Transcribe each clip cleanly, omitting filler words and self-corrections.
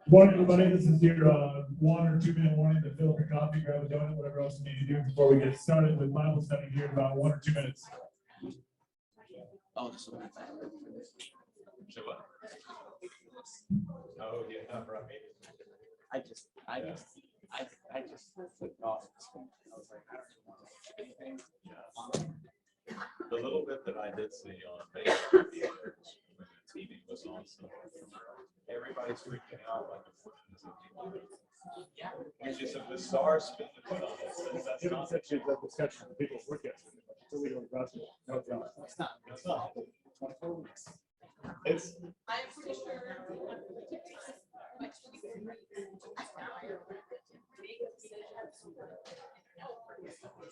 Morning, everybody. This is your 1 or 2 minute warning to fill up your coffee, grab a donut, whatever else you need to do before we get started with Bible study here in about 1 or 2 minutes. Oh, this will be fine. Oh, yeah, right. I just flipped off. I was like, I don't want to watch anything. The little bit that I did see on Facebook when the TV was on, so everybody's freaking out like it's just a bizarre spin to put on it. That's not Sections of discussion of people's work yesterday. It's illegal and possible. No, it's not. It's not. it's not. 24 weeks. It's I'm pretty sure.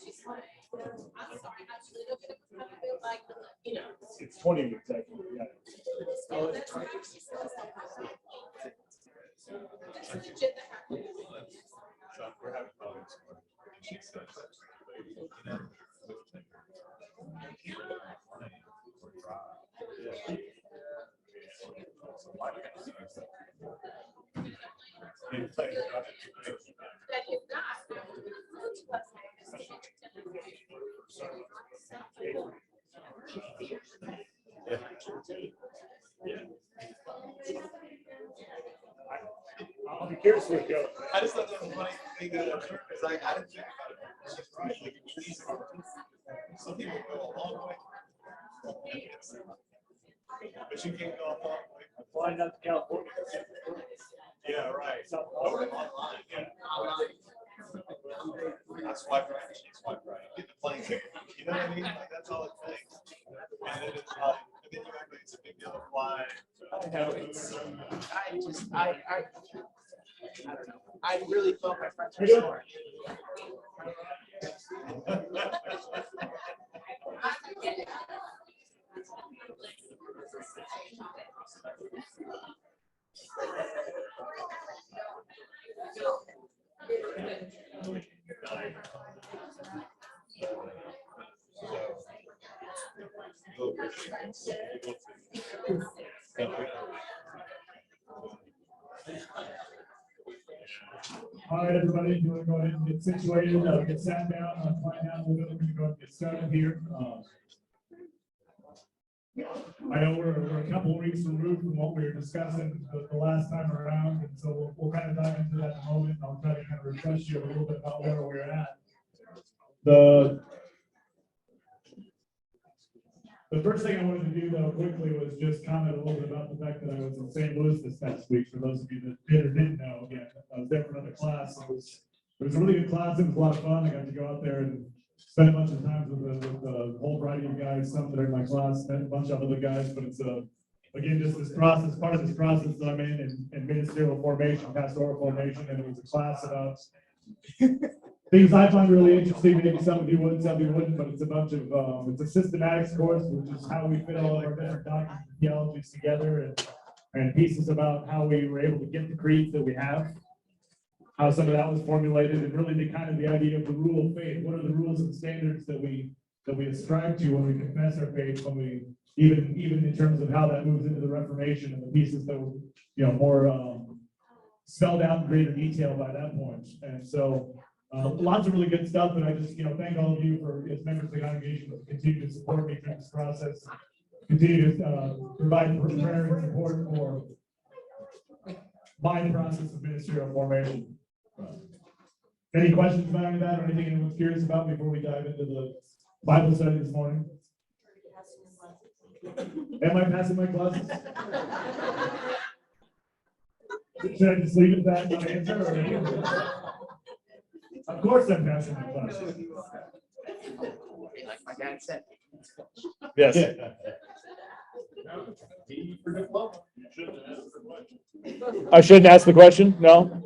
She's like, I'm sorry, I should have been like, you know. It's 20 weeks actually. Yeah. Oh, that's right. That's legit that happened. so we're having problems. And she says, you know, That is not. I'll be curious where it goes. I just thought that was funny thing to because I didn't think about it. She's right. Like, some people go a long way. But you can't go a long way. Flying out to California. Yeah, right. So, Over online. Yeah. I swipe right, she swipe right. Get the plane ticket. You know what I mean? Like, that's all it takes. And then it's like, and then you act like it's a big deal to fly. I know I don't know. I really thought my friends were smart. all right, everybody, you want to go ahead and get situated, get sat down, find out a little bit. We're going to go ahead and get started here. I know we're a couple of weeks removed from what we were discussing the last time around, and so we'll kind of dive into that in a moment. I'll try to kind of refresh you a little bit about where we're at. The first thing I wanted to do, though, quickly was just comment a little bit about the fact that I was in St. Louis this past week. For those of you that did or didn't know, again, I was there for another class. It was a really good class. It was a lot of fun. I got to go out there and spend a bunch of time with the whole variety of guys. Some that are in my class, met a bunch of other guys. But it's again, just this process, part of this process that I'm in ministerial formation, pastoral formation, and it was a class about things I find really interesting. Maybe some of you wouldn't, some of you wouldn't, but it's a bunch of, it's a systematics course, which is how we fit all of our different doctrines and theologies together, and pieces about how we were able to get the creeds that we have, how some of that was formulated, and really the kind of the idea of the rule of faith. What are the rules and standards that we ascribe to when we confess our faith, when we, even in terms of how that moves into the Reformation and the pieces that were, more spelled out in greater detail by that point. And so, lots of really good stuff, and I just, thank all of you for, as members of the congregation, for continue to support me through this process, continue to provide prayer and support for my process of ministerial formation. Any questions about any of that, or anything anyone's curious about before we dive into the Bible study this morning? Am I passing my classes? Should I just leave it at that, not answer, or? Of course I'm passing my class. Like my dad said. Yes. I shouldn't ask the question? No?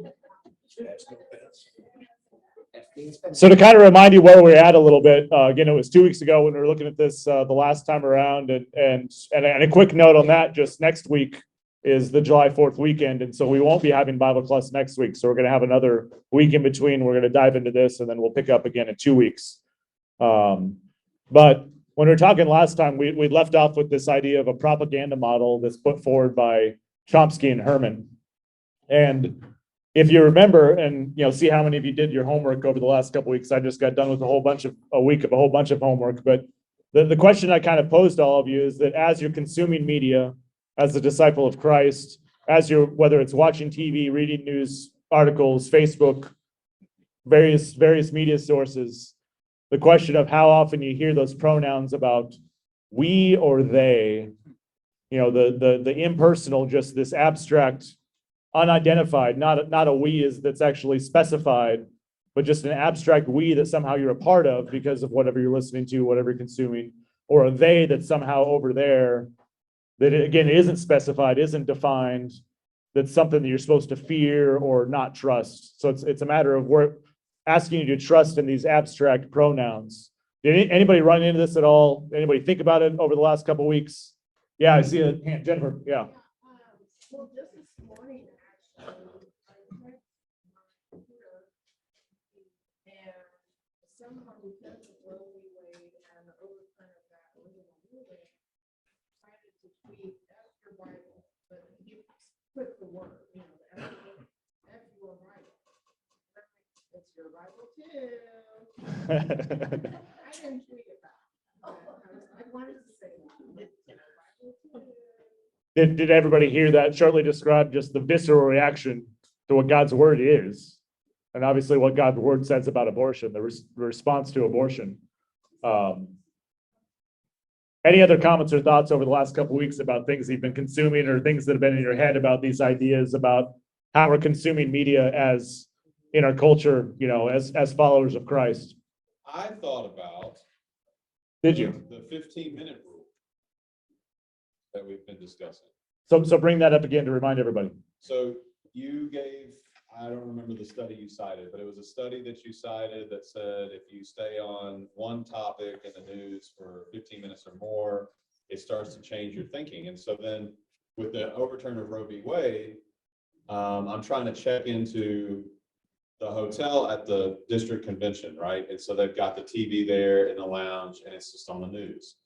So to kind of remind you where we're at a little bit, again, it was 2 weeks ago when we were looking at this the last time around, and a quick note on that, just next week is the July 4th weekend, and so we won't be having Bible class next week, so we're going to have another week in between. We're going to dive into this, and then we'll pick up again in 2 weeks. But when we were talking last time, we left off with this idea of a propaganda model that's put forward by Chomsky and Herman. And if you remember, and see how many of you did your homework over the last couple of weeks. I just got done with a week of a whole bunch of homework. But the question I kind of posed to all of you is that as you're consuming media, as a disciple of Christ, as you're, whether it's watching TV, reading news articles, Facebook, various media sources, the question of how often you hear those pronouns about we or they, the impersonal, just this abstract, unidentified, not a we is that's actually specified, but just an abstract we that somehow you're a part of because of whatever you're listening to, whatever you're consuming, or a they that's somehow over there that again isn't specified, isn't defined, that's something that you're supposed to fear or not trust. So it's a matter of we're asking you to trust in these abstract pronouns. Did anybody run into this at all? Anybody think about it over the last couple of weeks? Yeah, I see a hand. Jennifer, yeah. Well, just this morning, actually, I read my computer, and somehow because of Roe v. Wade and the overturn of that original ruling, decided to tweet F your Bible, but you put the word, the F your Bible. It's your Bible too. I didn't tweet it back. I wanted to say that. It's your Bible too. Did everybody hear that? Shortly describe just the visceral reaction to what God's word is, and obviously what God's word says about abortion, the response to abortion. Any other comments or thoughts over the last couple of weeks about things you've been consuming or things that have been in your head about these ideas about how we're consuming media as in our culture, as followers of Christ? I thought about. Did you? The 15-minute rule that we've been discussing. So bring that up again to remind everybody. So you gave, I don't remember the study you cited, but it was a study that you cited that said if you stay on one topic in the news for 15 minutes or more, it starts to change your thinking. And so then with the overturn of Roe v. Wade, I'm trying to check into the hotel at the district convention, right? And so they've got the TV there in the lounge and it's just on the news.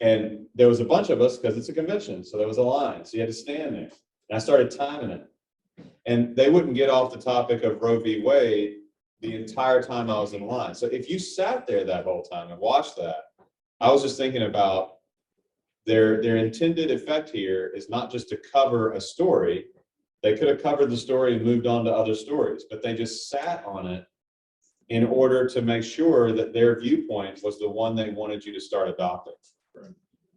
And there was a bunch of us because it's a convention. So there was a line. So you had to stand there. And I started timing it. And they wouldn't get off the topic of Roe v. Wade the entire time I was in line. So if you sat there that whole time and watched that, I was just thinking about their intended effect here is not just to cover a story. They could have covered the story and moved on to other stories, but they just sat on it in order to make sure that their viewpoint was the one they wanted you to start adopting.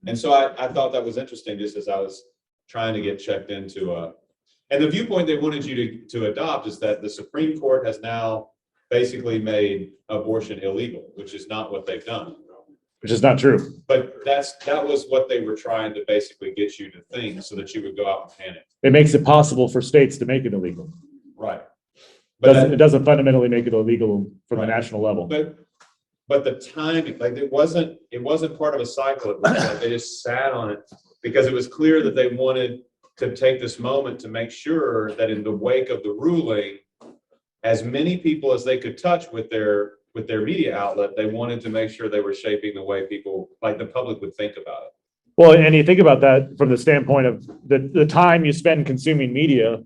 And so I thought that was interesting just as I was trying to get checked into and the viewpoint they wanted you to adopt is that the Supreme Court has now basically made abortion illegal, which is not what they've done. Which is not true. But that was what they were trying to basically get you to think so that you would go out and panic. It makes it possible for states to make it illegal. Right. It doesn't fundamentally make it illegal from the Right. national level. But the timing, like it wasn't part of a cycle. It was like they just sat on it because it was clear that they wanted to take this moment to make sure that in the wake of the ruling, as many people as they could touch with their media outlet, they wanted to make sure they were shaping the way people, like the public, would think about it. Well, and you think about that from the standpoint of the time you spend consuming media,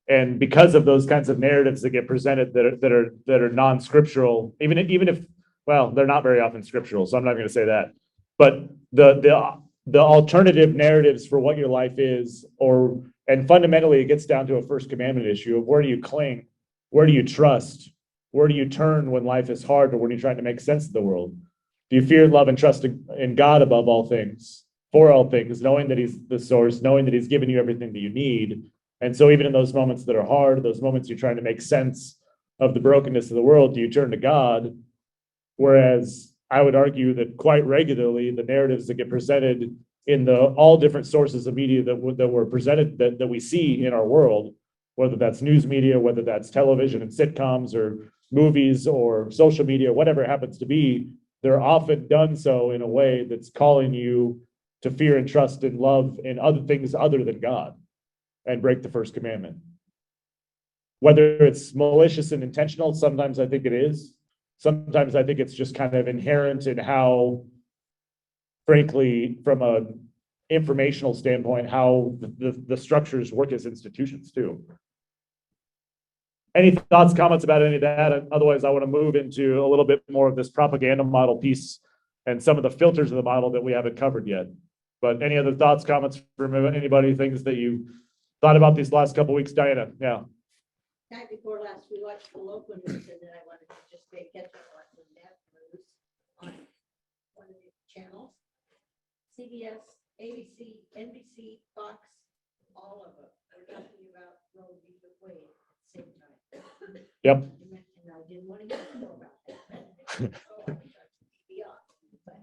and because of those kinds of narratives that get presented that are non-scriptural, even if well, they're not very often scriptural, so I'm not going to say that. But the alternative narratives for what your life is, and fundamentally it gets down to a first commandment issue of where do you cling, where do you trust, where do you turn when life is hard or when you're trying to make sense of the world? Do you fear, love, and trust in God above all things, for all things, knowing that He's the source, knowing that He's given you everything that you need? And so even in those moments that are hard, those moments you're trying to make sense of the brokenness of the world, do you turn to God? Whereas I would argue that quite regularly, the narratives that get presented in all different sources of media that were presented, that we see in our world, whether that's news media, whether that's television and sitcoms or movies or social media, whatever it happens to be, they're often done so in a way that's calling you to fear and trust and love in other things other than God and break the first commandment. Whether it's malicious and intentional, sometimes I think it is. Sometimes I think it's just kind of inherent in how, frankly, from an informational standpoint, how the structures work as institutions too. Any thoughts, comments about any of that? Otherwise, I want to move into a little bit more of this propaganda model piece and some of the filters of the model that we haven't covered yet. But any other thoughts, comments from anybody, things that you thought about these last couple of weeks, Diana? Yeah. Night before last, we watched the local news, and then I wanted to just say catch up on the national news on one of the channels. CBS, ABC, NBC, Fox, all of them are talking about Roe v. Wade at the same time. Yep. And I didn't want to hear more about that. So I tried to be on, but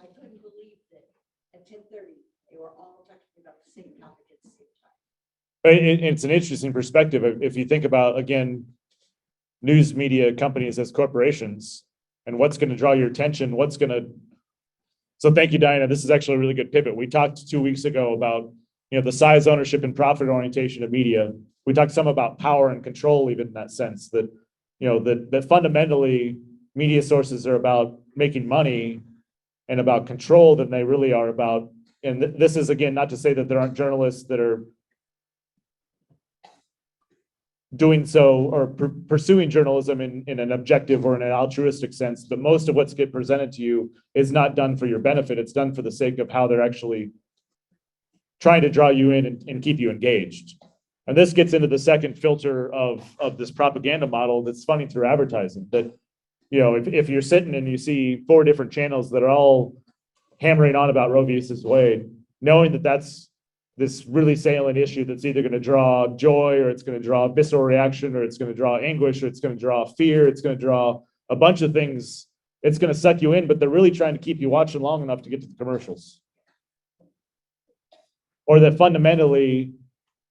I couldn't believe that at 10:30, they were all talking about the same topic at the same time. It's an interesting perspective. If you think about, again, news media companies as corporations and what's going to draw your attention, so thank you, Diana. This is actually a really good pivot. We talked 2 weeks ago about, the size, ownership, and profit orientation of media. We talked some about power and control, even in that sense that, that fundamentally media sources are about making money and about control than they really are about. And this is, again, not to say that there aren't journalists that are doing so or pursuing journalism in an objective or in an altruistic sense, but most of what's get presented to you is not done for your benefit. It's done for the sake of how they're actually trying to draw you in and keep you engaged. And this gets into the second filter of this propaganda model that's funding through advertising. That, if you're sitting and you see 4 different channels that are all hammering on about Roe v. Wade, knowing that that's this really salient issue that's either going to draw joy or it's going to draw visceral reaction or it's going to draw anguish or it's going to draw fear, it's going to draw a bunch of things. It's going to suck you in, but they're really trying to keep you watching long enough to get to the commercials. Or that fundamentally,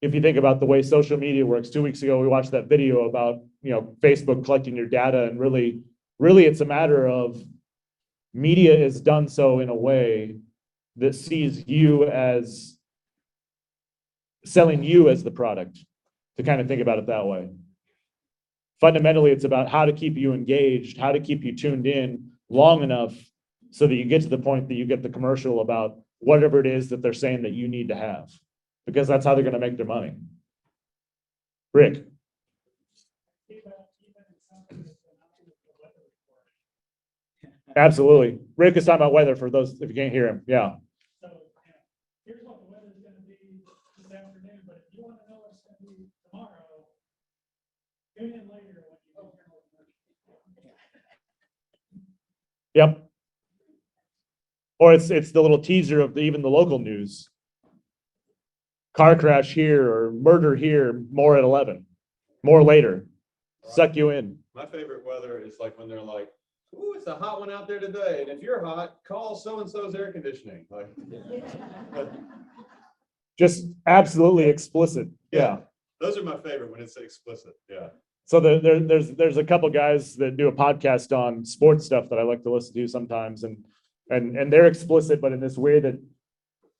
if you think about the way social media works, 2 weeks ago, we watched that video about, Facebook collecting your data, and really it's a matter of media is done so in a way that sees you as selling you as the product, to kind of think about it that way. Fundamentally, it's about how to keep you engaged, how to keep you tuned in long enough so that you get to the point that you get the commercial about whatever it is that they're saying that you need to have, because that's how they're going to make their money. Rick. Absolutely. Rick is talking about weather for those, if you can't hear him. Yeah. Here's what the weather's gonna be this afternoon, but if you wanna know what it's gonna be tomorrow, tune in later when you don't hear what. Yep. Or it's the little teaser of even the local news. Car crash here or murder here, more at 11, more later. Suck you in. My favorite weather is like when they're like, ooh, it's a hot one out there today. And if you're hot, call so-and-so's air conditioning. Like, just absolutely explicit. Yeah. Those are my favorite when it's explicit. Yeah. So there's a couple guys that do a podcast on sports stuff that I like to listen to sometimes, and they're explicit, but in this way that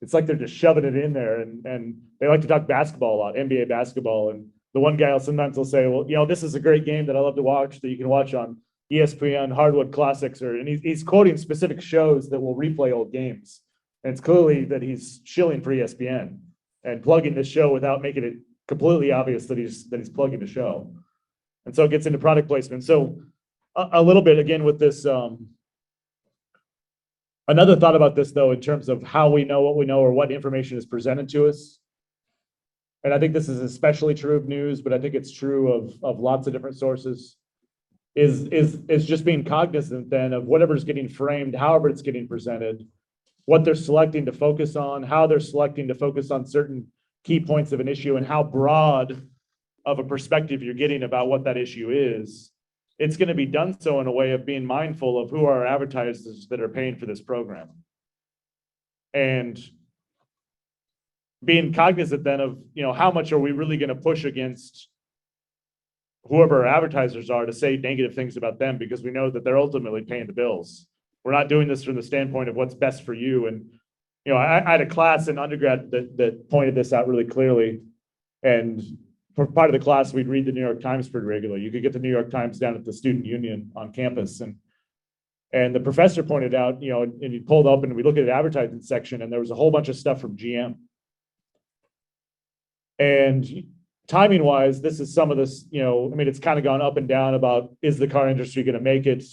it's like they're just shoving it in there, and they like to talk basketball a lot, NBA basketball. And the one guy sometimes will say, well, this is a great game that I love to watch that you can watch on ESPN Hardwood Classics, and he's quoting specific shows that will replay old games. And it's clearly that he's shilling for ESPN and plugging this show without making it completely obvious that he's plugging the show. And so it gets into product placement. So a little bit again with this, another thought about this though, in terms of how we know what we know or what information is presented to us. And I think this is especially true of news, but I think it's true of lots of different sources, is just being cognizant then of whatever's getting framed, however it's getting presented, what they're selecting to focus on, how they're selecting to focus on certain key points of an issue, and how broad of a perspective you're getting about what that issue is. It's going to be done so in a way of being mindful of who are our advertisers that are paying for this program. And being cognizant then of, how much are we really going to push against whoever our advertisers are to say negative things about them, because we know that they're ultimately paying the bills. We're not doing this from the standpoint of what's best for you. And, I had a class in undergrad that pointed this out really clearly. And for part of the class, we'd read the New York Times pretty regularly. You could get the New York Times down at the student union on campus. And the professor pointed out, and he pulled up and we looked at the advertising section, and there was a whole bunch of stuff from GM. And timing wise, this is some of this, I mean, it's kind of gone up and down about, is the car industry going to make it?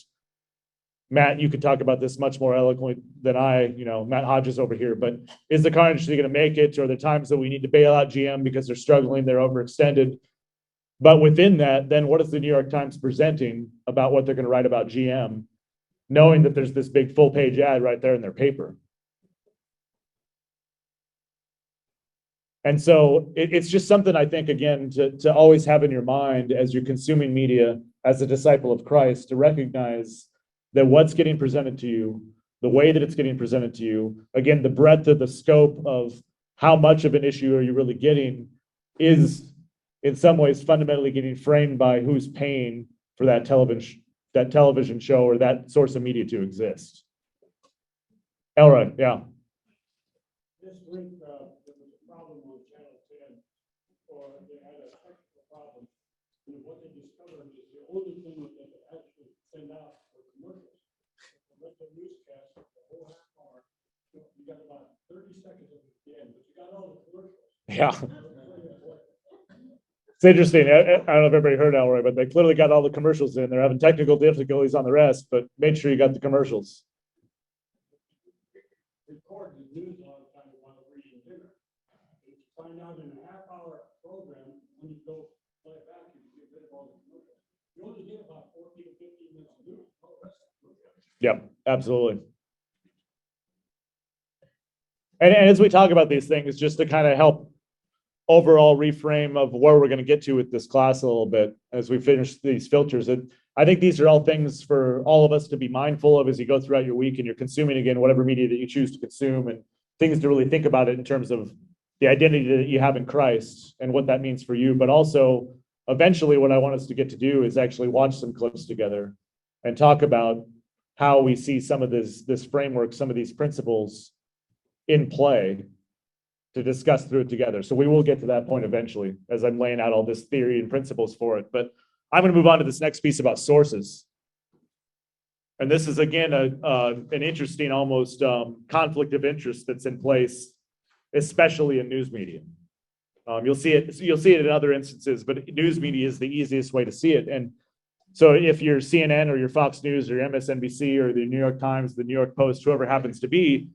Matt, you could talk about this much more eloquently than I, Matt Hodges over here, but is the car industry going to make it? Or are there times that we need to bail out GM because they're struggling, they're overextended? But within that, then what is the New York Times presenting about what they're going to write about GM, knowing that there's this big full page ad right there in their paper? And so it's just something I think, again, to always have in your mind as you're consuming media as a disciple of Christ, to recognize that what's getting presented to you, the way that it's getting presented to you, again, the breadth of the scope of how much of an issue are you really getting is in some ways fundamentally getting framed by who's paying for that television show or that source of media to exist. Elroy, yeah. This week, there was a problem on Channel 10, or they had a technical problem. And what they discovered is the only thing that they could actually send out were commercials. Let the newscast, the whole half hour, you got about 30 seconds of it at the end, but you got all the commercials. Yeah. It's interesting. I don't know if everybody heard Elroy, but they clearly got all the commercials in. They're having technical difficulties on the rest, but make sure you got the commercials. Record the news all the time while we're eating dinner. If you find out in a half-hour program, when you go play it back, you get rid of all the commercials. You only get about 14 to 15 minutes of news. All the rest of the program. Yep, absolutely. And as we talk about these things, just to kind of help overall reframe of where we're going to get to with this class a little bit as we finish these filters. I think these are all things for all of us to be mindful of as you go throughout your week and you're consuming, again, whatever media that you choose to consume, and things to really think about it in terms of the identity that you have in Christ and what that means for you. But also, eventually, what I want us to get to do is actually watch some clips together and talk about how we see some of this framework, some of these principles in play, to discuss through it together. So we will get to that point eventually as I'm laying out all this theory and principles for it. But I'm going to move on to this next piece about sources. And this is, again, an interesting, almost conflict of interest that's in place, especially in news media. You'll see it in other instances, but news media is the easiest way to see it. And so if you're CNN or your Fox News or your MSNBC or the New York Times, the New York Post, whoever happens to be,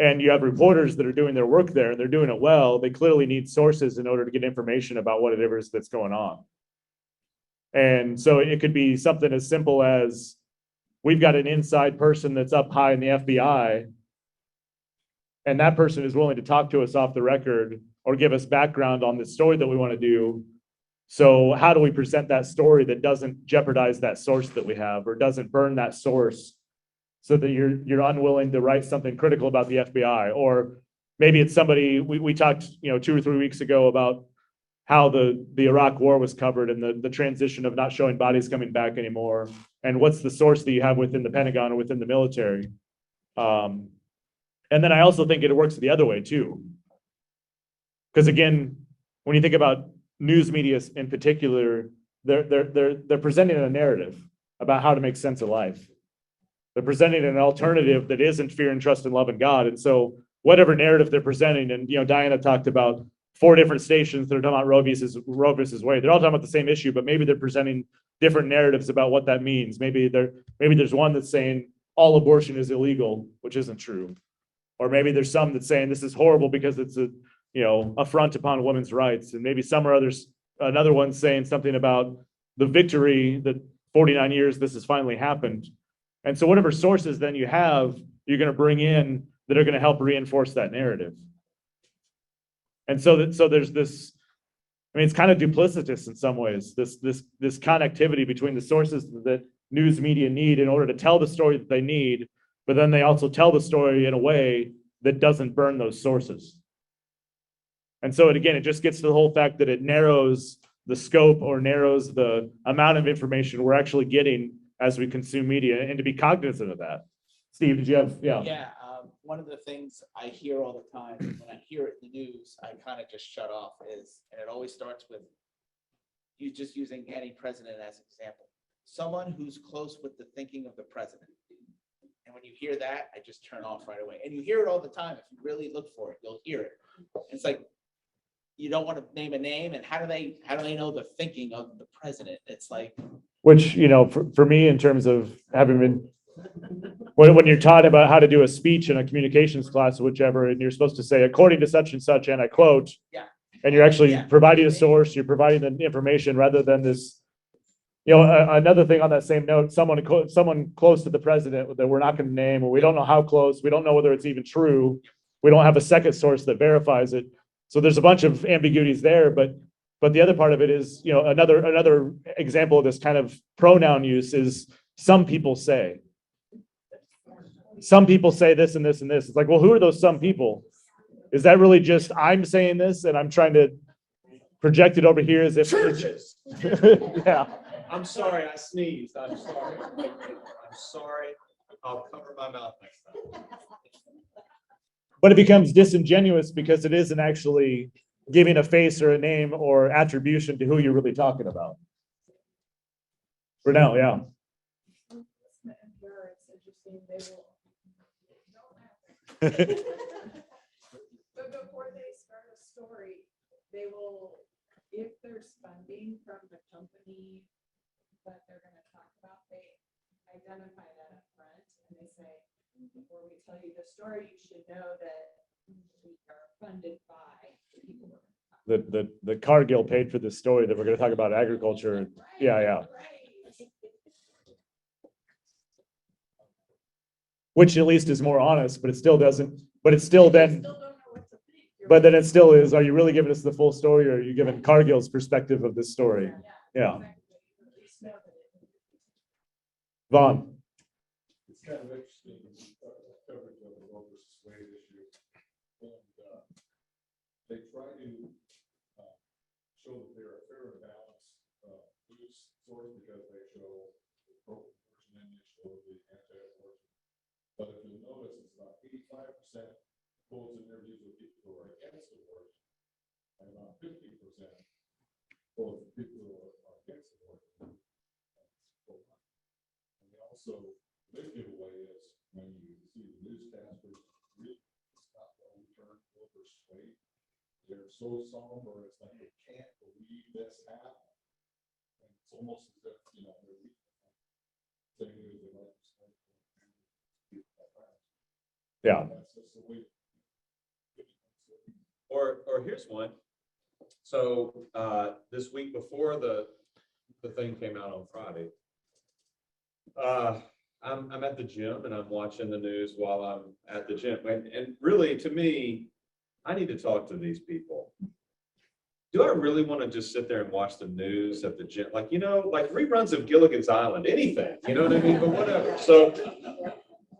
and you have reporters that are doing their work there and they're doing it well, they clearly need sources in order to get information about what it is that's going on. And so it could be something as simple as, we've got an inside person that's up high in the FBI, and that person is willing to talk to us off the record or give us background on the story that we want to do. So how do we present that story that doesn't jeopardize that source that we have, or doesn't burn that source, so that you're unwilling to write something critical about the FBI? Or maybe it's somebody, we talked 2 or 3 weeks ago about how the Iraq war was covered and the transition of not showing bodies coming back anymore. And what's the source that you have within the Pentagon or within the military? And then I also think it works the other way too. Because again, when you think about news media in particular, they're presenting a narrative about how to make sense of life. They're presenting an alternative that isn't fear and trust and love in God. And so whatever narrative they're presenting, and Diana talked about 4 different stations that are talking about Roe versus Wade. They're all talking about the same issue, but maybe they're presenting different narratives about what that means. Maybe there's one that's saying all abortion is illegal, which isn't true. Or maybe there's some that's saying this is horrible because it's a affront upon women's rights. And maybe some or others, another one saying something about the victory that 49 years this has finally happened. And so whatever sources then you have, you're going to bring in that are going to help reinforce that narrative. And so there's this, I mean, it's kind of duplicitous in some ways, this connectivity between the sources that news media need in order to tell the story that they need, but then they also tell the story in a way that doesn't burn those sources. And so it just gets to the whole fact that it narrows the scope or narrows the amount of information we're actually getting as we consume media, and to be cognizant of that. Steve, did you have, Yeah, one of the things I hear all the time when I hear it in the news, I kind of just shut off and it always starts with you just using any president as an example. Someone who's close with the thinking of the president. And when you hear that, I just turn off right away. And you hear it all the time. If you really look for it, you'll hear it. It's like, you don't want to name a name, and how do they know the thinking of the president? It's like, Which, for me, in terms of having been, when you're taught about how to do a speech in a communications class or whichever, and you're supposed to say, according to such and such, and I quote. Yeah. And you're actually Yeah. providing a source, you're providing the information rather than this. Another thing on that same note, someone close to the president that we're not going to name, or we don't know how close, we don't know whether it's even true. We don't have a second source that verifies it. So there's a bunch of ambiguities there, but the other part of it is, another example of this kind of pronoun use is some people say. Some people say this and this and this. It's like, well, who are those some people? Is that really just I'm saying this and I'm trying to project it over here as if Churches. yeah. I'm sorry, I sneezed. I'm sorry. I'm sorry. I'll cover my mouth next time. But it becomes disingenuous because it isn't actually giving a face or a name or attribution to who you're really talking about. For now, yeah. But before they start a story, they will, if there's funding from the company that they're gonna talk about, they identify that up front and they say, before we tell you the story, you should know that we are funded by the people. we're gonna talk The Cargill paid for this story that we're going to talk about agriculture. about. Yeah, yeah. Right. Which at least is more honest, but it still doesn't, but it's still then, Still don't know what to think. You're but then it still is, are you really giving us the full story or are you giving Cargill's perspective of this story? Yeah. exactly. At least know that it- Vaughn. It's kind of interesting, coverage of the Roe versus Wade issue. And they try to show that they're a fair and balanced news source because they show the pro-abortion and they show the anti-abortion. But if you notice, it's about 85% quotes and interviews with people who are against abortion, and about 50% quotes with people who are against abortion. And they also, big giveaway is when you see the newscasters really stop the overturn Roe versus Wade. They're so somber, it's like they can't believe this happened. And it's almost as if, they're saying it was a legislature. Yeah. That's just the way. Or here's one. So this week before the thing came out on Friday, I'm at the gym and I'm watching the news while I'm at the gym. And really, to me, I need to talk to these people. Do I really want to just sit there and watch the news at the gym? Like reruns of Gilligan's Island, anything, you know what I mean? But whatever. So,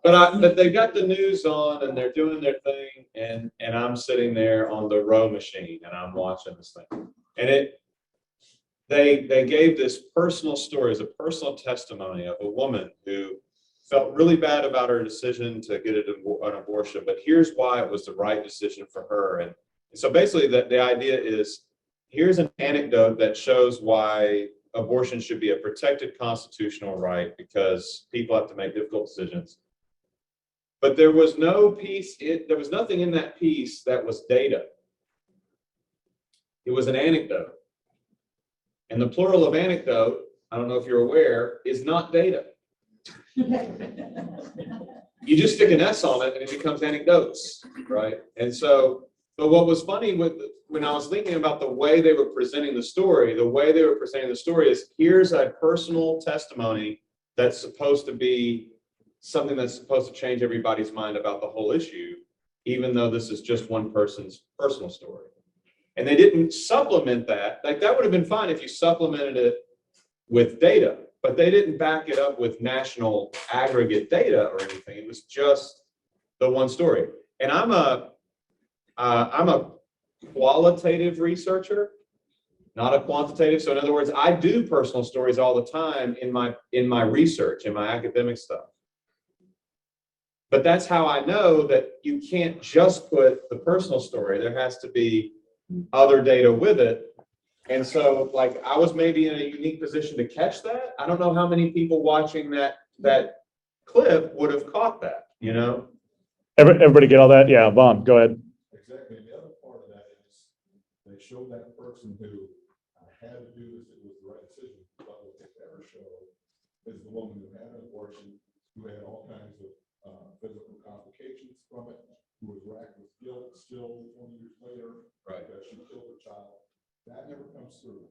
but they've got the news on and they're doing their thing. And I'm sitting there on the row machine and I'm watching this thing. And they gave this personal story as a personal testimony of a woman who felt really bad about her decision to get an abortion, but here's why it was the right decision for her. And so basically the idea is, here's an anecdote that shows why abortion should be a protected constitutional right because people have to make difficult decisions. But there was no piece, there was nothing in that piece that was data. It was an anecdote. And the plural of anecdote, I don't know if you're aware, is not data. You just stick an S on it and it becomes anecdotes, right? And so, but what was funny when I was thinking about the way they were presenting the story is here's a personal testimony that's supposed to be something that's supposed to change everybody's mind about the whole issue, even though this is just one person's personal story. And they didn't supplement that. Like that would have been fine if you supplemented it with data, but they didn't back it up with national aggregate data or anything. It was just the one story. And I'm a qualitative researcher, not a quantitative. So in other words, I do personal stories all the time in my research, in my academic stuff. But that's how I know that you can't just put the personal story. There has to be other data with it. And so like I was maybe in a unique position to catch that. I don't know how many people watching that clip would have caught that, Everybody get all that? Yeah, Vaughn, go ahead. Exactly. And the other part of that is they they showed that person who had to do this, it was the right decision, but what they never showed is the woman who had an abortion, who had all kinds of physical complications from it, who was racked with guilt still 20 years later, Right. that she killed her child. That never comes through.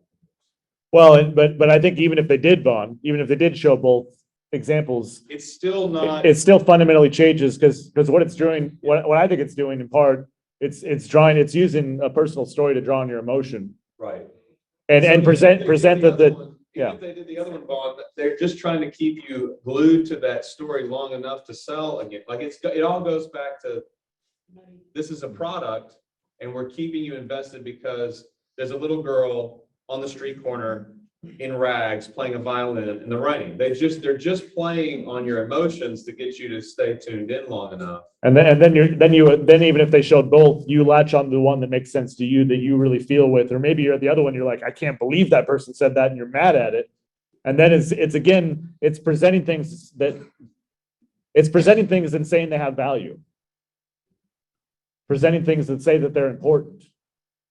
Well, but I think even if they did, Vaughn, even if they did show both examples, It's still not, it still fundamentally changes because what it's doing, what I think it's doing in part, it's using a personal story to draw on your emotion right. and So even present if they did that other one- yeah. Even if they did the other one, Vaughn, they're just trying to keep you glued to that story long enough to sell again. Like it all goes back to, this is a product and we're keeping you invested because there's a little girl on the street corner in rags playing a violin in the rain. They're just playing on your emotions to get you to stay tuned in long enough. And then even if they showed both, you latch on to the one that makes sense to you, that you really feel with, or maybe you're at the other one, you're like, I can't believe that person said that, and you're mad at it. And then it's presenting things and saying they have value. Presenting things that say that they're important.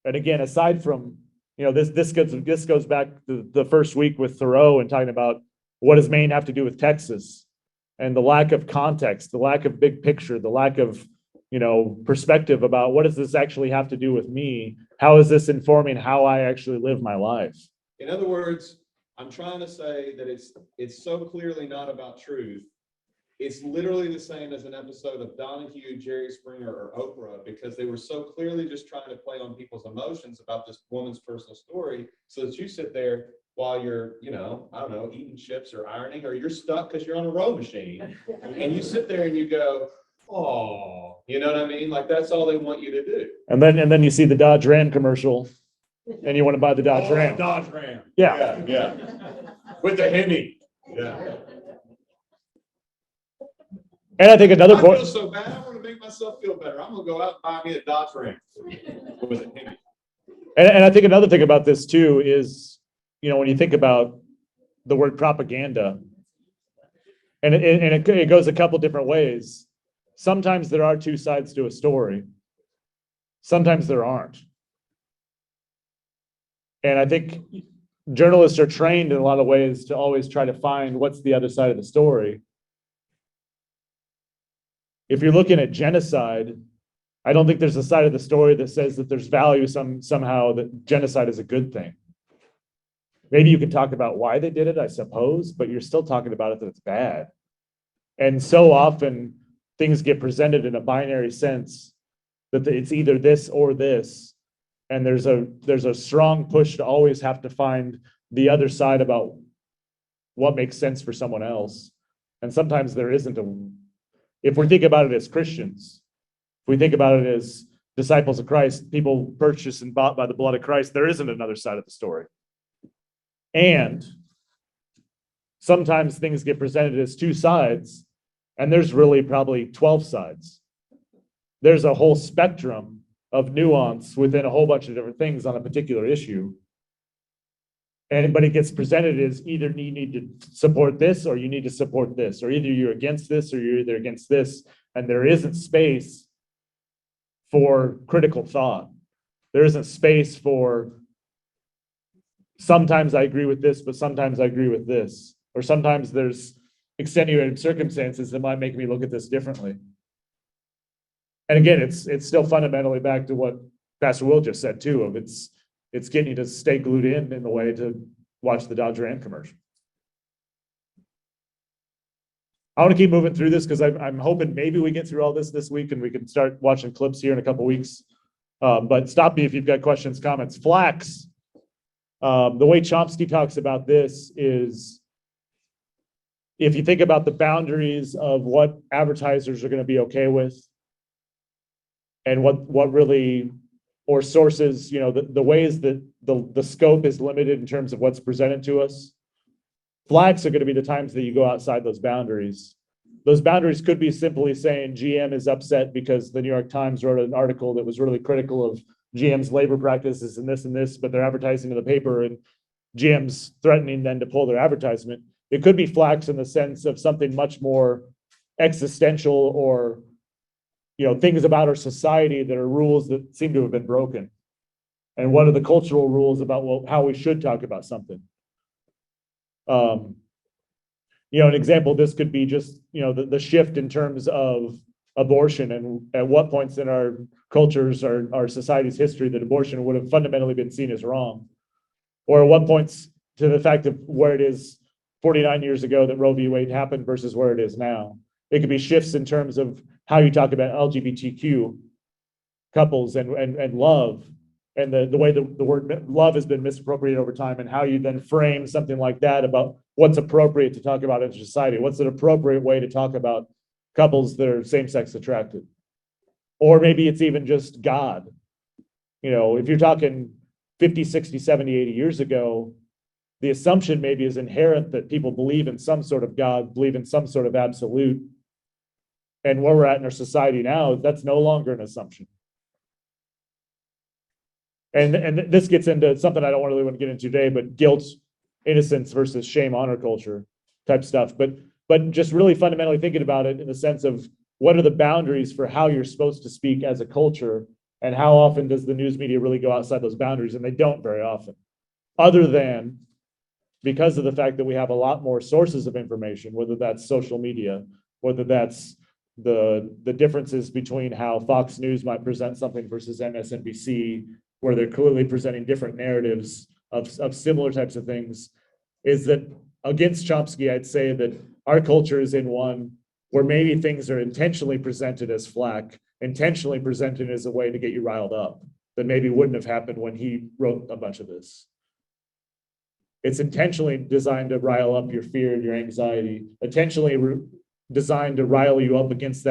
And again, aside from, this goes back to the first week with Thoreau and talking about what does Maine have to do with Texas, and the lack of context, the lack of big picture, the lack of, perspective about what does this actually have to do with me? How is this informing how I actually live my life? In other words, I'm trying to say that it's so clearly not about truth. It's literally the same as an episode of Donahue, Jerry Springer, or Oprah, because they were so clearly just trying to play on people's emotions about this woman's personal story, so that you sit there while you're, I don't know, eating chips or ironing, or you're stuck because you're on a row machine, and you sit there and you go, oh, you know what I mean? Like that's all they want you to do. And then you see the Dodge Ram commercial, and you want to buy the Dodge Ram. Dodge Ram. Yeah. Yeah. With the Hemi. Yeah. And I think another I point. feel so bad. I want to make myself feel better. I'm gonna go out and buy me a Dodge Ram with a Hemi. And I think another thing about this too is, when you think about the word propaganda, and it goes a couple different ways. Sometimes there are two sides to a story. Sometimes there aren't. And I think journalists are trained in a lot of ways to always try to find what's the other side of the story. If you're looking at genocide, I don't think there's a side of the story that says that there's value somehow that genocide is a good thing. Maybe you can talk about why they did it, I suppose, but you're still talking about it that it's bad. And so often things get presented in a binary sense that it's either this or this. And there's a strong push to always have to find the other side about what makes sense for someone else. And sometimes there isn't if we think about it as Christians, if we think about it as disciples of Christ, people purchased and bought by the blood of Christ, there isn't another side of the story. And sometimes things get presented as two sides, and there's really probably 12 sides. There's a whole spectrum of nuance within a whole bunch of different things on a particular issue. But it gets presented as either you need to support this or you need to support this, or either you're against this or you're either against this. And there isn't space for critical thought. There isn't space for sometimes I agree with this, but sometimes I agree with this. Or sometimes there's extenuating circumstances that might make me look at this differently. And again, it's still fundamentally back to what Pastor Will just said too, of it's getting you to stay glued in the way to watch the Dodge Ram commercial. I want to keep moving through this because I'm hoping maybe we get through all this week and we can start watching clips here in a couple weeks. But stop me if you've got questions, comments. Flax. The way Chomsky talks about this is if you think about the boundaries of what advertisers are going to be okay with and what really, or sources, the ways that the scope is limited in terms of what's presented to us. Flags are going to be the times that you go outside those boundaries. Those boundaries could be simply saying GM is upset because the New York Times wrote an article that was really critical of GM's labor practices and this, but they're advertising in the paper and GM's threatening then to pull their advertisement. It could be flags in the sense of something much more existential or, things about our society that are rules that seem to have been broken. And what are the cultural rules about how we should talk about something? An example of this could be just, the shift in terms of abortion and at what points in our cultures or our society's history that abortion would have fundamentally been seen as wrong. Or at what points to the fact of where it is 49 years ago that Roe v. Wade happened versus where it is now. It could be shifts in terms of how you talk about LGBTQ couples and love, and the way the word love has been misappropriated over time, and how you then frame something like that about what's appropriate to talk about in society. What's an appropriate way to talk about couples that are same-sex attracted? Or maybe it's even just God. If you're talking 50, 60, 70, 80 years ago, the assumption maybe is inherent that people believe in some sort of God, believe in some sort of absolute. And where we're at in our society now, that's no longer an assumption. And this gets into something I don't really want to get into today, but guilt, innocence versus shame, honor culture type stuff. But just really fundamentally thinking about it in the sense of what are the boundaries for how you're supposed to speak as a culture, and how often does the news media really go outside those boundaries? And they don't very often, other than because of the fact that we have a lot more sources of information, whether that's social media, whether that's the differences between how Fox News might present something versus MSNBC, where they're clearly presenting different narratives of similar types of things, is that against Chomsky, I'd say that our culture is in one where maybe things are intentionally presented as flack, intentionally presented as a way to get you riled up, that maybe wouldn't have happened when he wrote a bunch of this. It's intentionally designed to rile up your fear and your anxiety, intentionally designed to rile you up against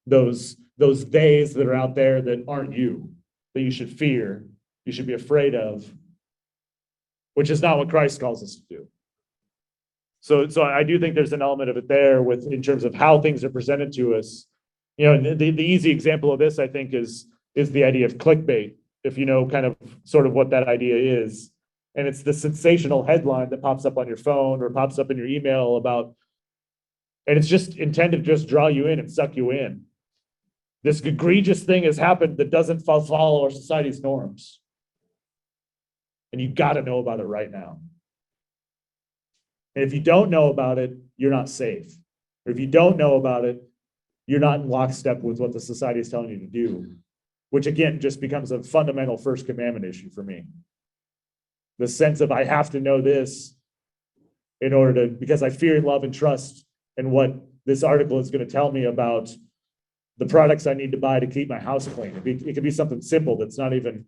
those theys that are out there that aren't you, that you should fear, you should be afraid of, which is not what Christ calls us to do. So I do think there's an element of it there in terms of how things are presented to us. The easy example of this, I think, is the idea of clickbait, if you know kind of sort of what that idea is. And it's the sensational headline that pops up on your phone or pops up in your email about, and it's just intended to just draw you in and suck you in. This egregious thing has happened that doesn't follow our society's norms. And you got to know about it right now. And if you don't know about it, you're not safe. Or if you don't know about it, you're not in lockstep with what the society is telling you to do, which again just becomes a fundamental first commandment issue for me. The sense of I have to know this in order to, because I fear, love, and trust in what this article is going to tell me about the products I need to buy to keep my house clean. It could be something simple that's not even,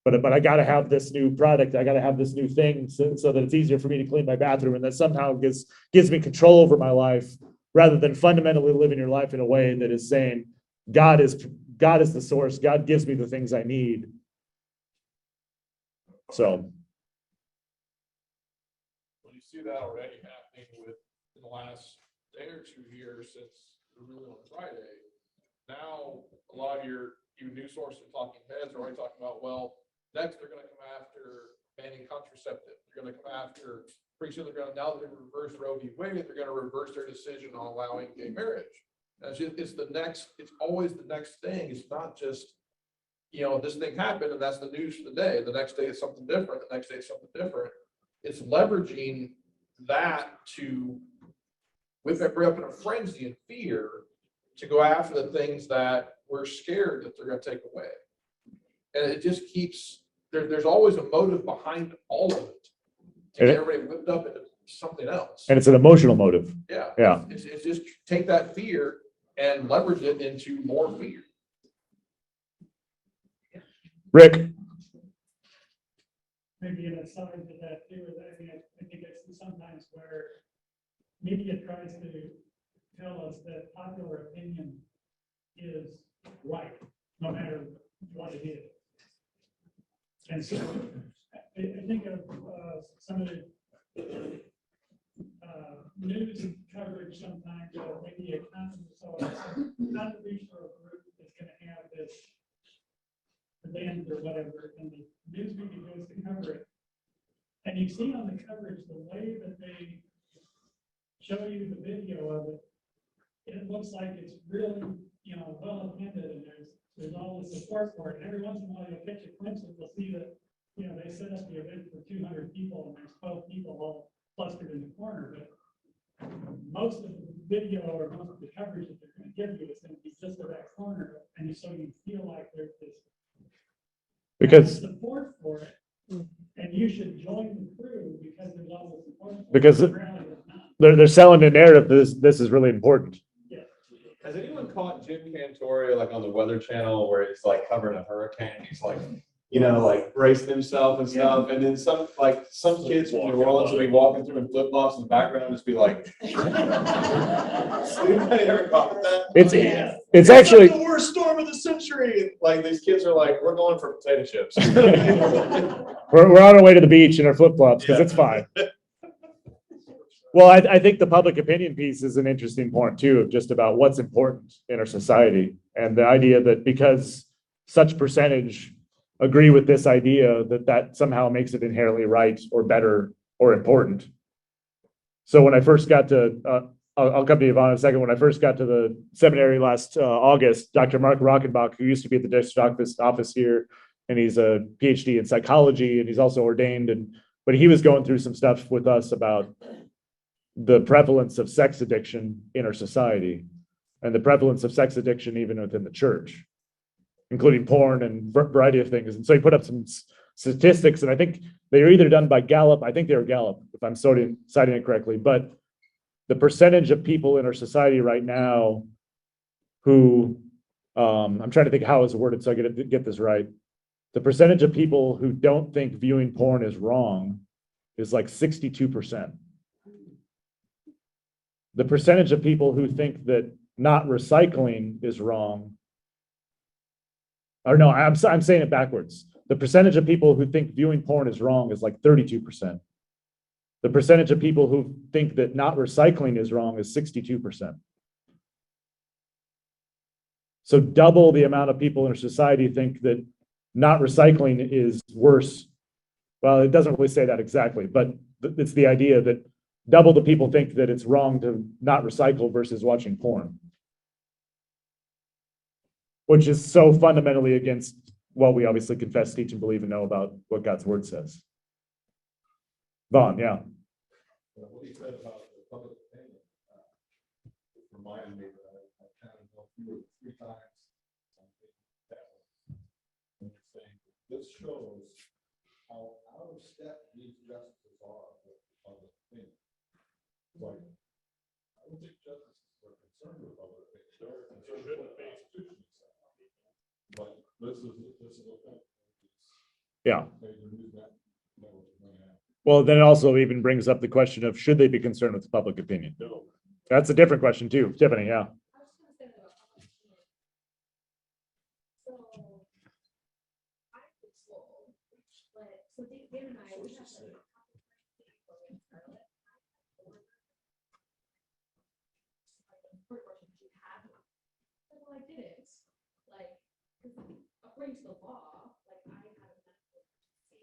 but I got to have this new product. I got to have this new thing so that it's easier for me to clean my bathroom, and that somehow gives me control over my life, rather than fundamentally living your life in a way that is saying God is the source. God gives me the things I need. So. Well, you see that already happening in the last day or 2 years since the ruling on Friday. Now, a lot of your news sources and talking heads are already talking about, well, next they're going to come after banning contraceptives. They're going to come after, pretty soon now that they've reversed Roe v. Wade, they're going to reverse their decision on allowing gay marriage. And it's always the next thing. It's not just, this thing happened and that's the news for the day. The next day it's something different. The next day it's something different. It's leveraging that to whip up in a frenzy and fear to go after the things that we're scared that they're going to take away. And it just keeps, there's always a motive behind all of it to get everybody whipped up into something else. And it's an emotional motive. Yeah. Yeah. It's just take that fear and leverage it into more fear. Rick. Maybe an aside to that too, is I think it's sometimes where media tries to tell us that popular opinion is right, no matter what it is. And so I think of some of the news coverage sometimes, maybe a controversial group is going to have this event or whatever, and the news media goes to cover it. And you see on the coverage the way that they show you the video of it, it looks like it's really, well attended, and there's there's all this support for it, and every once in a while you'll catch a glimpse and you'll see that, they set up the event for 200 people and there's 12 people all clustered in the corner, but most of the video or most of the coverage that they're gonna give you is gonna be just of that corner, and so you feel like there's this Because, support for it, and you should join the crew because there's all this support. for it. Because Apparently there's not. they're selling the narrative, this is really important. Has anyone caught Jim Cantoria like on the Weather Channel where he's like covering a hurricane? He's like, like bracing himself and stuff. And then some kids from New Orleans will be walking through in flip flops in the background and just be like. Anybody ever caught that? It's actually. Like the worst storm of the century. Like these kids are like, we're going for potato chips. We're on our way to the beach in our flip flops because it's fine. Well, I think the public opinion piece is an interesting point too, of just about what's important in our society. And the idea that because such percentage agree with this idea, that somehow makes it inherently right or better or important. So when I first got to, I'll come to Yvonne in a second. When I first got to the seminary last August, Dr. Mark Rockenbach, who used to be at the district office here, and he's a PhD in psychology, and he's also ordained, but he was going through some stuff with us about the prevalence of sex addiction in our society and the prevalence of sex addiction even within the church, including porn and a variety of things. And so he put up some statistics, and I think they were either done by Gallup. I think they were Gallup, if I'm citing it correctly. But the percentage of people in our society right now who, I'm trying to think how it's worded so I get this right. The percentage of people who don't think viewing porn is wrong is like 62%. The percentage of people who think that not recycling is wrong, or no, I'm saying it backwards. The percentage of people who think viewing porn is wrong is like 32%. The percentage of people who think that not recycling is wrong is 62%. So double the amount of people in our society think that not recycling is worse. Well, it doesn't really say that exactly, but it's the idea that double the people think that it's wrong to not recycle versus watching porn, which is so fundamentally against what we obviously confess, teach, and believe and know about what God's word says. Vaughn, yeah. What he said about the public opinion reminded me that I kind of go through it 3 times. And you're saying, this shows how out of step these justices are with the public opinion. Like, I don't think justices are concerned with public opinion. They're concerned with what the Constitution says. But this is a thing. Yeah. They remove that. Well, then it also even brings up the question of should they be concerned with public opinion? No. That's a different question too, Tiffany. Yeah. I was gonna say that about public opinion. So I control, but so Dan and I, we have a well, I didn't, like, according to the law, like, I had a medical emergency,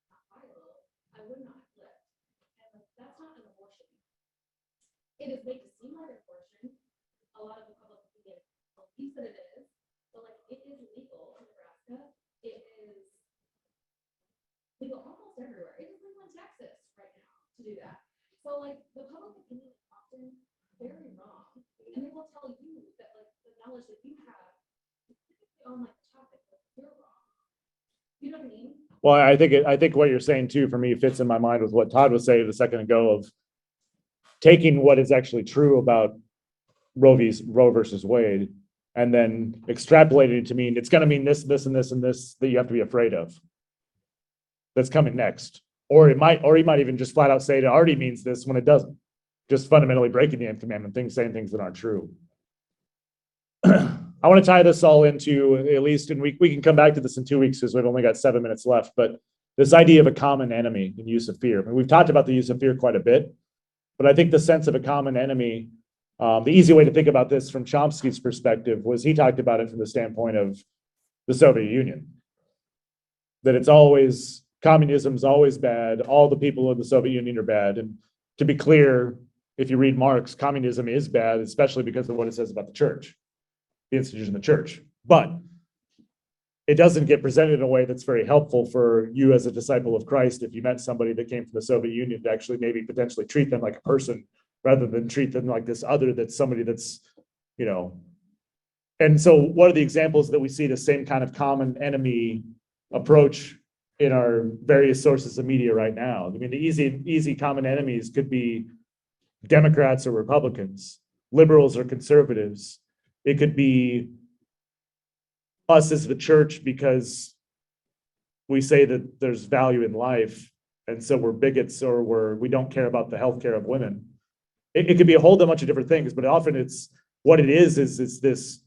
not vital, I would not have lived. And like, that's not an abortion. It is made to seem like an abortion. A lot of the public opinion believes that it is, but like, it is legal in Nebraska. It is legal almost everywhere. It is legal in Texas right now to do that. So like, the public opinion is often very wrong, and they will tell you that like the knowledge that you have on like the topic, like you're wrong. You know what I mean? Well, I think what you're saying too, for me, fits in my mind with what Todd was saying a second ago of taking what is actually true about Roe versus Wade, and then extrapolating it to mean it's going to mean this, this, and this, and this that you have to be afraid of. That's coming next. Or he might even just flat out say it already means this when it doesn't. Just fundamentally breaking the 10th commandment, saying things that aren't true. I want to tie this all into at least, and we can come back to this in 2 weeks because we've only got 7 minutes left, but this idea of a common enemy and use of fear. I mean, we've talked about the use of fear quite a bit, but I think the sense of a common enemy, the easy way to think about this from Chomsky's perspective was he talked about it from the standpoint of the Soviet Union. That it's always, communism is always bad. All the people in the Soviet Union are bad. And to be clear, if you read Marx, communism is bad, especially because of what it says about the church, the institution of the church. But it doesn't get presented in a way that's very helpful for you as a disciple of Christ if you met somebody that came from the Soviet Union to actually maybe potentially treat them like a person rather than treat them like this other that's somebody that's, you know. And so what are the examples that we see the same kind of common enemy approach in our various sources of media right now? I mean, the easy common enemies could be Democrats or Republicans, liberals or conservatives. It could be us as the church because we say that there's value in life, and so we're bigots or we don't care about the healthcare of women. It could be a whole bunch of different things, but often it's what it is this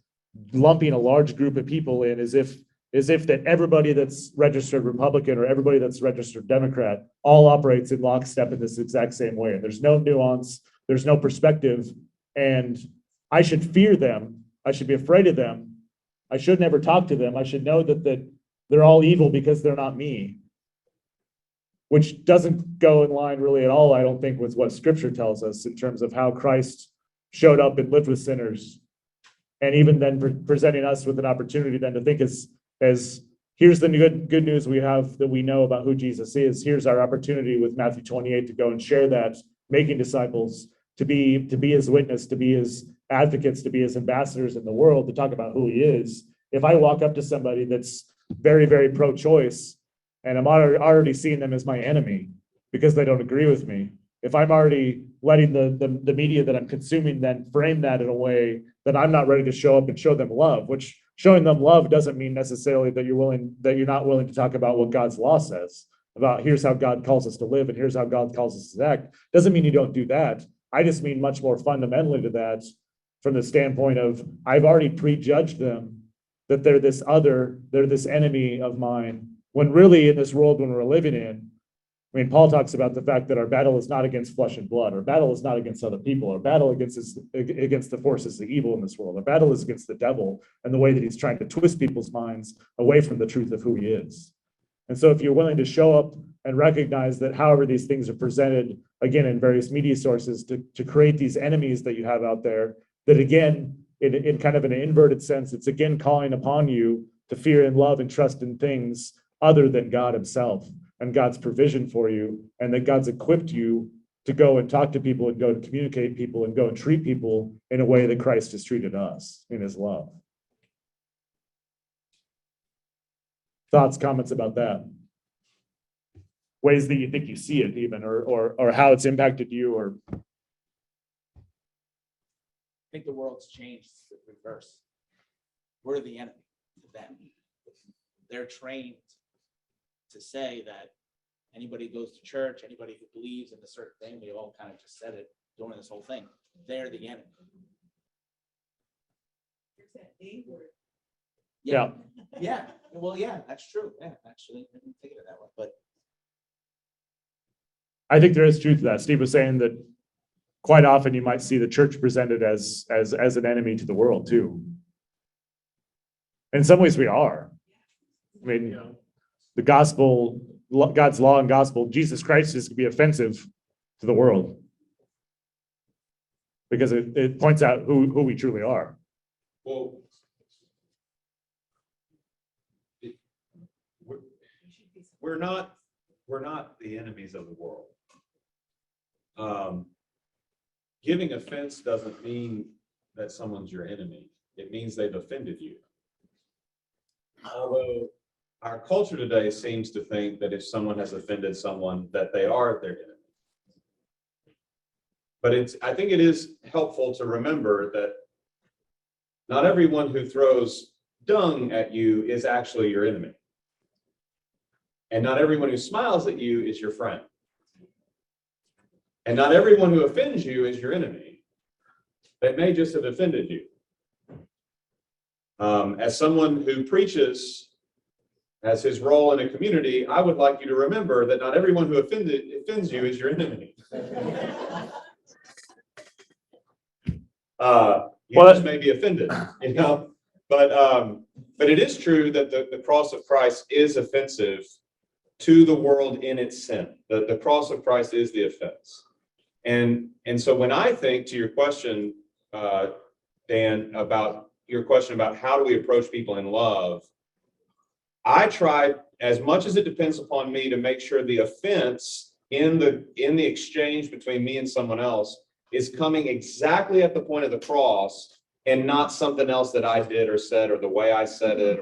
lumping a large group of people in as if that everybody that's registered Republican or everybody that's registered Democrat all operates in lockstep in this exact same way. And there's no nuance, there's no perspective, and I should fear them. I should be afraid of them. I should never talk to them. I should know that they're all evil because they're not me, which doesn't go in line really at all, I don't think, with what Scripture tells us in terms of how Christ showed up and lived with sinners. And even then presenting us with an opportunity then to think as here's the good news we have that we know about who Jesus is. Here's our opportunity with Matthew 28 to go and share that, making disciples, to be his witness, to be his advocates, to be his ambassadors in the world, to talk about who he is. If I walk up to somebody that's very, very pro-choice and I'm already seeing them as my enemy because they don't agree with me, if I'm already letting the media that I'm consuming then frame that in a way that I'm not ready to show up and show them love, which showing them love doesn't mean necessarily that you're not willing to talk about what God's law says, about here's how God calls us to live and here's how God calls us to act. Doesn't mean you don't do that. I just mean much more fundamentally to that from the standpoint of I've already prejudged them that they're this other, they're this enemy of mine, when really in this world when we're living in, I mean, Paul talks about the fact that our battle is not against flesh and blood. Our battle is not against other people. Our battle against the forces of evil in this world. Our battle is against the devil and the way that he's trying to twist people's minds away from the truth of who he is. And so if you're willing to show up and recognize that however these things are presented, again, in various media sources to create these enemies that you have out there, that again, in kind of an inverted sense, it's again calling upon you to fear and love and trust in things other than God himself and God's provision for you, and that God's equipped you to go and talk to people and go to communicate people and go and treat people in a way that Christ has treated us in his love. Thoughts, comments about that? Ways that you think you see it even, or how it's impacted you, or I think the world's changed. It's the reverse. We're the enemy to them. They're trained to say that anybody who goes to church, anybody who believes in a certain thing, we all kind of just said it during this whole thing, they're the enemy. Yeah. Yeah. Well, yeah, that's true. Yeah, actually, I didn't think of it that way. But I think there is truth to that. Steve was saying that quite often you might see the church presented as an enemy to the world too. In some ways we are. I mean, the gospel, God's law and gospel, Jesus Christ is to be offensive to the world because it points out who we truly are. Well, we're not the enemies of the world. Giving offense doesn't mean that someone's your enemy. It means they've offended you. Although our culture today seems to think that if someone has offended someone, that they are their enemy. But I think it is helpful to remember that not everyone who throws dung at you is actually your enemy. And not everyone who smiles at you is your friend. And not everyone who offends you is your enemy. They may just have offended you. As someone who preaches as his role in a community, I would like you to remember that not everyone who offends you is your enemy. You just may be offended, you know. But it is true that the cross of Christ is offensive to the world in its sin. The cross of Christ is the offense. And so when I think to your question, Dan, about your question about how do we approach people in love, I try as much as it depends upon me to make sure the offense in the exchange between me and someone else is coming exactly at the point of the cross and not something else that I did or said or the way I said it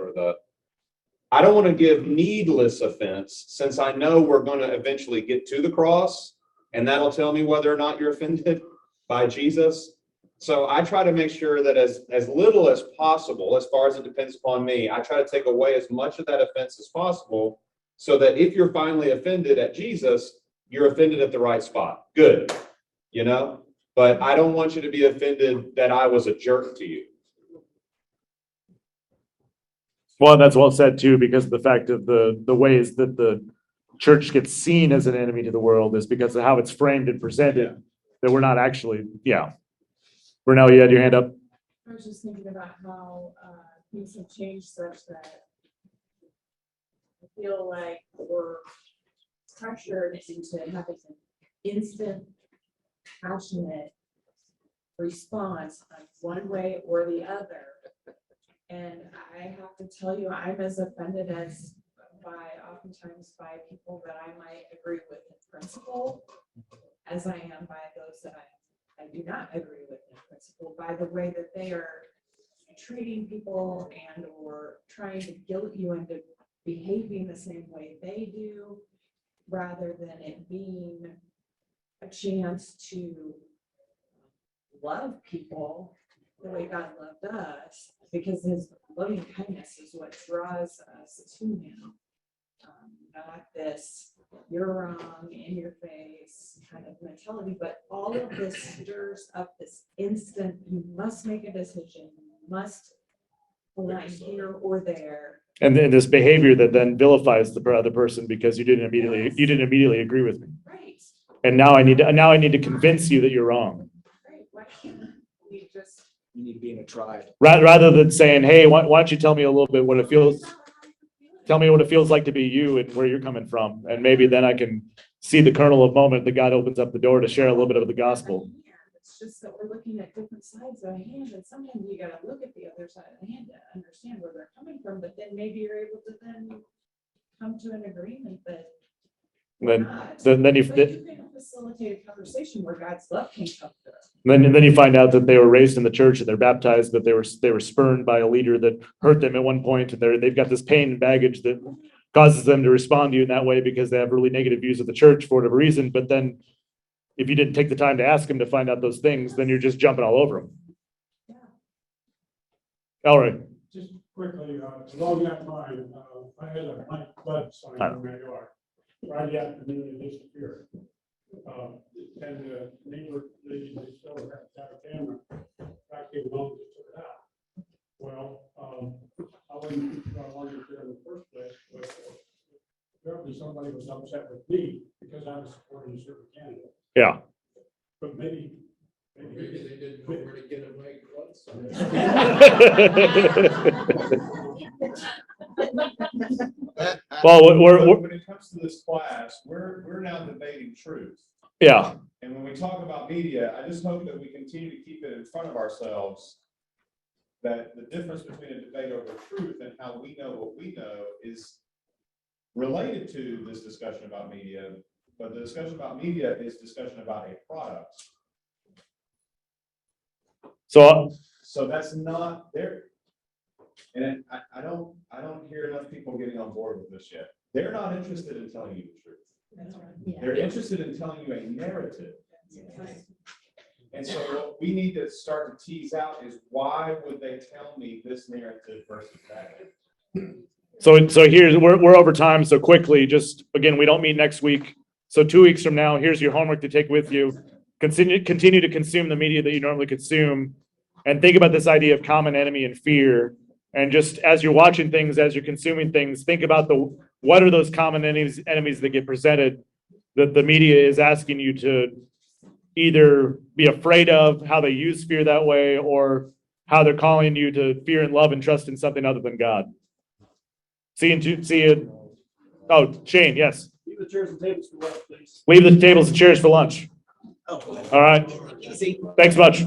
I don't want to give needless offense, since I know we're going to eventually get to the cross and that'll tell me whether or not you're offended by Jesus. So I try to make sure that as little as possible, as far as it depends upon me, I try to take away as much of that offense as possible, so that if you're finally offended at Jesus, you're offended at the right spot. Good, but I don't want you to be offended that I was a jerk to you. Well, that's well said too, because of the fact of the ways that the church gets seen as an enemy to the world is because of how it's framed and presented, that we're not actually, Brunel, you had your hand up. I was just thinking about how things have changed such that I feel like we're pressured into having an instant, passionate response on one way or the other. And I have to tell you, I'm as offended oftentimes by people that I might agree with in principle as I am by those that I do not agree with in principle, by the way that they are treating people and or trying to guilt you into behaving the same way they do, rather than it being a chance to love people the way God loved us, because his loving kindness is what draws us to him. Not this, you're wrong, in your face kind of mentality, but all of this stirs up this instant, you must make a decision, you must align here or there. And then this behavior that then vilifies the other person because you didn't immediately agree with me. Right. And now I need to convince you that you're wrong. Right. Why can't we just? You need to be in a tribe. Rather than saying, hey, why don't you tell me a little bit what it feels, tell me what it feels like to be you and where you're coming from. And maybe then I can see the kernel of moment that God opens up the door to share a little bit of the gospel. It's just that we're looking at different sides of a hand, and sometimes you gotta look at the other side of the hand to understand where they're coming from, but then maybe you're able to then come to an agreement that Then you can facilitate a conversation where God's love can come through. then you find out that they were raised in the church and they're baptized, but they were spurned by a leader that hurt them at one point, and they've got this pain and baggage that causes them to respond to you in that way because they have really negative views of the church for whatever reason. But then if you didn't take the time to ask them to find out those things, then you're just jumping all over them. Yeah. All right. Just quickly, along that line, I had a blank flood sign in my yard. Friday afternoon, it disappeared. And the neighbor, they still had a camera. I came home and took it out. Well, I wasn't there in the first place, but apparently somebody was upset with me because I was supporting a certain candidate. Yeah. But maybe They didn't know where to get a blank flood sign. Well, When it comes to this class, we're now debating truth. yeah. And when we talk about media, I just hope that we continue to keep it in front of ourselves, that the difference between a debate over truth and how we know what we know is related to this discussion about media, but the discussion about media is discussion about a product. So that's not there. And I don't hear enough people getting on board with this yet. They're not interested in telling you the truth. That's right. They're interested in telling you a narrative. And so what we need to start to tease out is, why would they tell me this narrative versus that? So here's, we're over time. So quickly, just again, we don't meet next week. So 2 weeks from now, here's your homework to take with you. Continue to consume the media that you normally consume, and think about this idea of common enemy and fear. And just as you're watching things, as you're consuming things, think about what are those common enemies that get presented that the media is asking you to either be afraid of, how they use fear that way, or how they're calling you to fear and love and trust in something other than God. See you. Oh, Shane, yes. Leave the chairs and tables for lunch, please. Leave the tables and chairs for lunch. Oh, All right. easy. Thanks much.